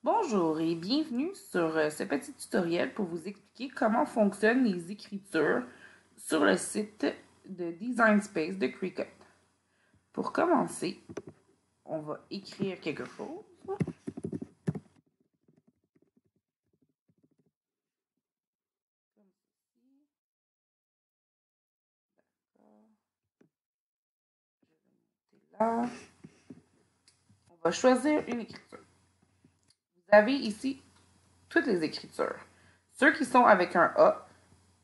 Bonjour et bienvenue sur ce petit tutoriel pour vous expliquer comment fonctionnent les écritures sur le site de Design Space de Cricut. Pour commencer, on va écrire quelque chose. Là, on va choisir une écriture. Vous avez ici toutes les écritures. Ceux qui sont avec un A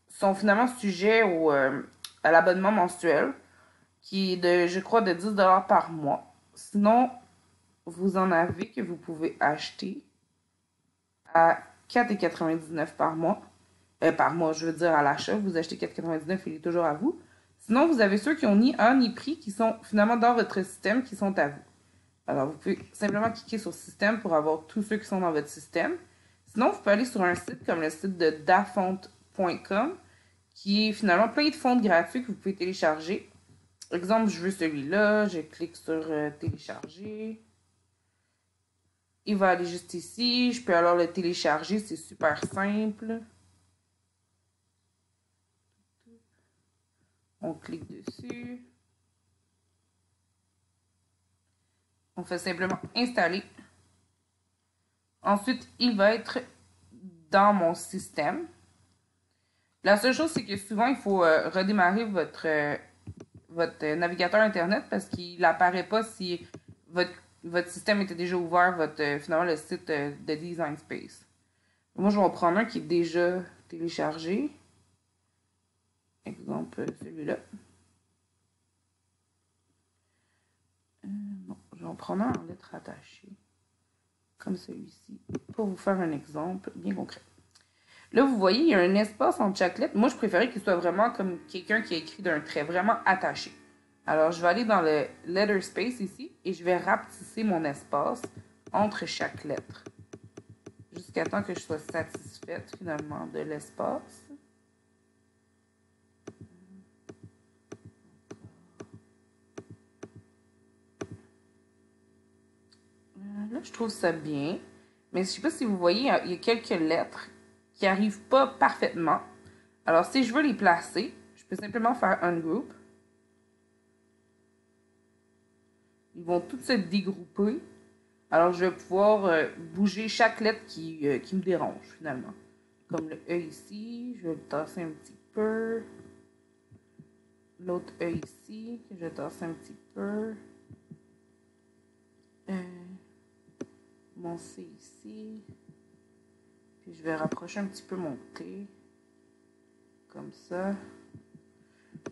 sont finalement sujets à l'abonnement mensuel qui est de, je crois, de 10$ par mois. Sinon, vous en avez que vous pouvez acheter à 4,99$ par mois. Par mois, je veux dire à l'achat, vous achetez 4,99$, il est toujours à vous. Sinon, vous avez ceux qui ont ni A ni prix qui sont finalement dans votre système qui sont à vous. Alors, vous pouvez simplement cliquer sur Système pour avoir tous ceux qui sont dans votre système. Sinon, vous pouvez aller sur un site comme le site de dafont.com qui est finalement plein de fonds gratuits que vous pouvez télécharger. Exemple, je veux celui-là, je clique sur télécharger. Il va aller juste ici. Je peux alors le télécharger, c'est super simple. On clique dessus. On fait simplement installer. Ensuite, il va être dans mon système. La seule chose, c'est que souvent, il faut redémarrer votre navigateur Internet parce qu'il n'apparaît pas si votre système était déjà ouvert, finalement le site de Design Space. Moi, je vais en prendre un qui est déjà téléchargé. Exemple, celui-là. Bon, je vais en prendre un en lettres attachées, comme celui-ci, pour vous faire un exemple bien concret. Là, vous voyez, il y a un espace entre chaque lettre. Moi, je préférais qu'il soit vraiment comme quelqu'un qui a écrit d'un trait, vraiment attaché. Alors, je vais aller dans le letter space ici et je vais rapetisser mon espace entre chaque lettre jusqu'à temps que je sois satisfaite finalement de l'espace. Là, je trouve ça bien. Mais je ne sais pas si vous voyez, il y a quelques lettres qui n'arrivent pas parfaitement. Alors, si je veux les placer, je peux simplement faire ungroup. Ils vont toutes se dégrouper. Alors, je vais pouvoir bouger chaque lettre qui me dérange, finalement. Comme le E ici, je vais le tasser un petit peu. L'autre E ici, que je vais tasser un petit peu. Mon C ici. Puis je vais rapprocher un petit peu mon T. Comme ça.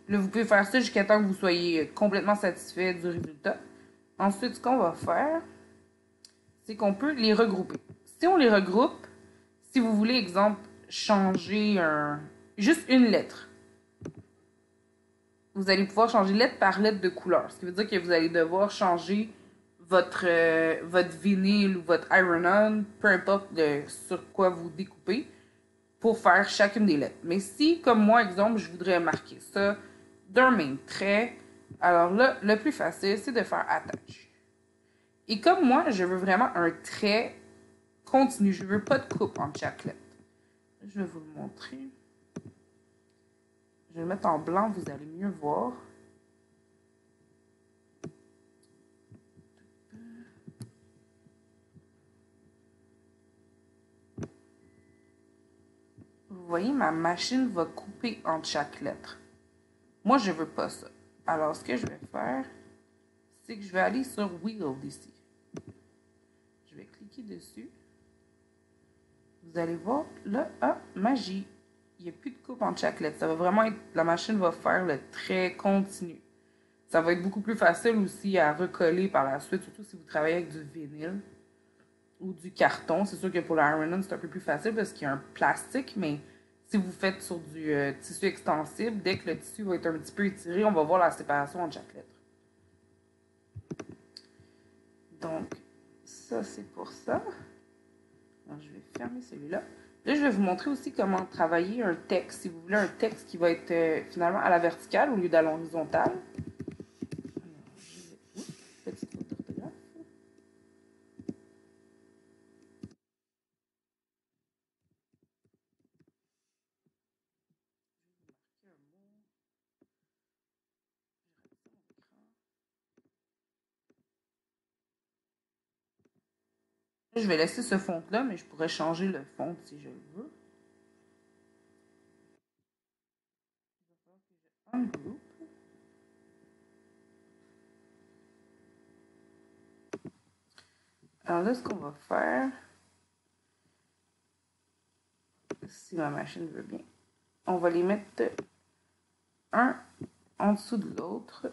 Là, vous pouvez faire ça jusqu'à temps que vous soyez complètement satisfait du résultat. Ensuite, ce qu'on va faire, c'est qu'on peut les regrouper. Si on les regroupe, si vous voulez, exemple, changer juste une lettre, vous allez pouvoir changer lettre par lettre de couleur. Ce qui veut dire que vous allez devoir changer votre vinyle ou votre iron-on, peu importe sur quoi vous découpez, pour faire chacune des lettres. Mais si, comme moi, exemple, je voudrais marquer ça d'un même trait, alors là, le plus facile, c'est de faire attache. Et comme moi, je veux vraiment un trait continu, je veux pas de coupe entre chaque lettre. Je vais vous le montrer. Je vais le mettre en blanc, vous allez mieux voir. Vous voyez, ma machine va couper entre chaque lettre. Moi, je veux pas ça. Alors, ce que je vais faire, c'est que je vais aller sur Wheel ici. Je vais cliquer dessus. Vous allez voir, là, magie. Il n'y a plus de coupe entre chaque lettre. Ça va vraiment être, la machine va faire le trait continu. Ça va être beaucoup plus facile aussi à recoller par la suite, surtout si vous travaillez avec du vinyle ou du carton. C'est sûr que pour l'iron-on, c'est un peu plus facile parce qu'il y a un plastique, mais si vous faites sur du tissu extensible, dès que le tissu va être un petit peu étiré, on va voir la séparation entre chaque lettre. Donc, ça, c'est pour ça. Alors, je vais fermer celui-là. Là, je vais vous montrer aussi comment travailler un texte. Si vous voulez un texte qui va être finalement à la verticale au lieu d'à l'horizontale. Petite faute d'orthographe. Je vais laisser ce fond-là, mais je pourrais changer le fond si je le veux. Un groupe. Alors là, ce qu'on va faire, si ma machine veut bien, on va les mettre un en dessous de l'autre.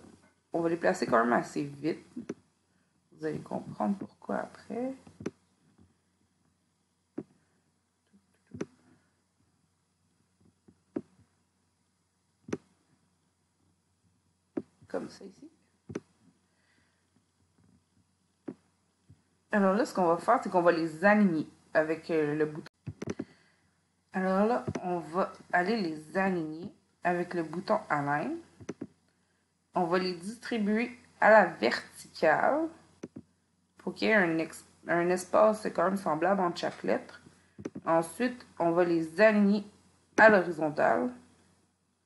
On va les placer quand même assez vite. Vous allez comprendre pourquoi après. Comme ça ici. Alors là, ce qu'on va faire, c'est qu'on va les aligner avec le bouton. Alors là, on va aller les aligner avec le bouton Align. On va les distribuer à la verticale pour qu'il y ait un espace quand même semblable entre chaque lettre. Ensuite, on va les aligner à l'horizontale.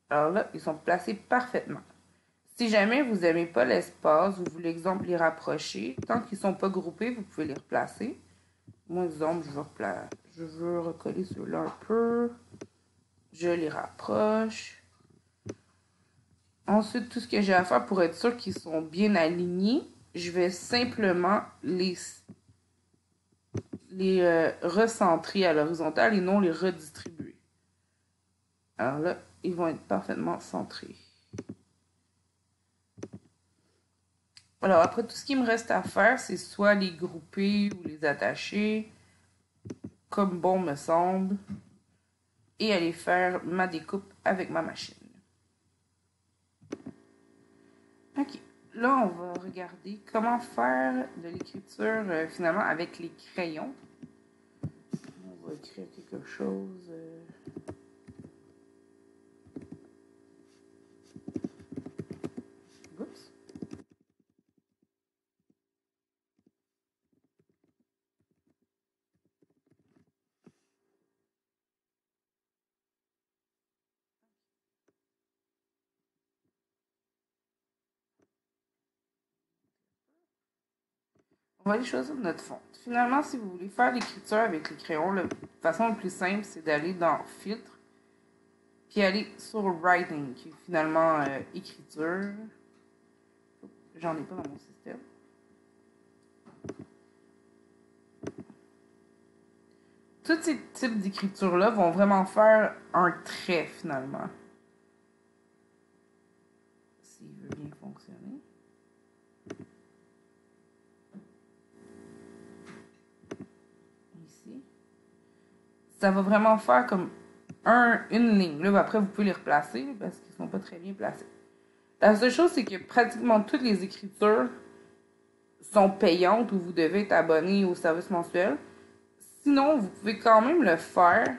Alors là, ils sont placés parfaitement. Si jamais vous n'aimez pas l'espace, vous voulez, exemple, les rapprocher, tant qu'ils ne sont pas groupés, vous pouvez les replacer. Moi, exemple, je veux recoller ceux-là un peu. Je les rapproche. Ensuite, tout ce que j'ai à faire pour être sûr qu'ils sont bien alignés, je vais simplement les recentrer à l'horizontale et non les redistribuer. Alors là, ils vont être parfaitement centrés. Alors après, tout ce qui me reste à faire, c'est soit les grouper ou les attacher, comme bon me semble, et aller faire ma découpe avec ma machine. Ok, là on va regarder comment faire de l'écriture finalement avec les crayons. On va écrire quelque chose. Oups. On va aller choisir notre fond. Finalement, si vous voulez faire l'écriture avec les crayons, la façon la plus simple, c'est d'aller dans Filtre, puis aller sur Writing, qui est finalement écriture. J'en ai pas dans mon système. Tous ces types d'écriture-là vont vraiment faire un trait finalement. S'il veut bien fonctionner. Ici. Ça va vraiment faire comme une ligne. Là, après, vous pouvez les replacer parce qu'ils ne sont pas très bien placés. La seule chose, c'est que pratiquement toutes les écritures sont payantes ou vous devez être abonné au service mensuel. Sinon, vous pouvez quand même le faire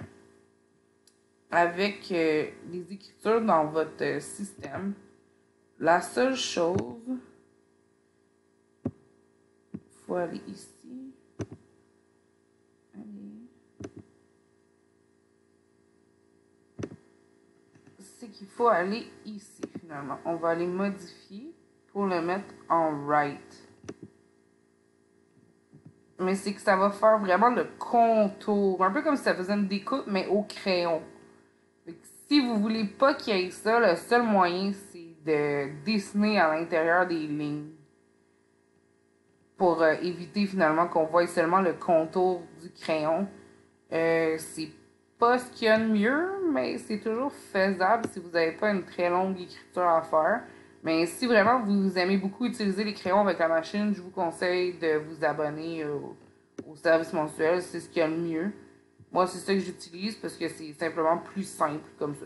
avec les écritures dans votre système. La seule chose, il faut aller ici. C'est qu'il faut aller ici finalement. On va aller modifier pour le mettre en write. Mais c'est que ça va faire vraiment le contour. Un peu comme si ça faisait une découpe, mais au crayon. Fait que si vous voulez pas qu'il y ait ça, le seul moyen, c'est de dessiner à l'intérieur des lignes. Pour éviter finalement qu'on voie seulement le contour du crayon. C'est pas ce qu'il y a de mieux, mais c'est toujours faisable si vous n'avez pas une très longue écriture à faire. Mais si vraiment vous aimez beaucoup utiliser les crayons avec la machine, je vous conseille de vous abonner au service mensuel. C'est ce qu'il y a de mieux. Moi, c'est ça que j'utilise parce que c'est simplement plus simple comme ça.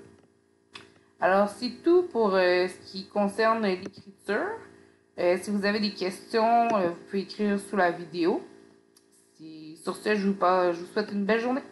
Alors, c'est tout pour ce qui concerne l'écriture. Si vous avez des questions, vous pouvez écrire sous la vidéo. Sur ce, je vous souhaite une belle journée.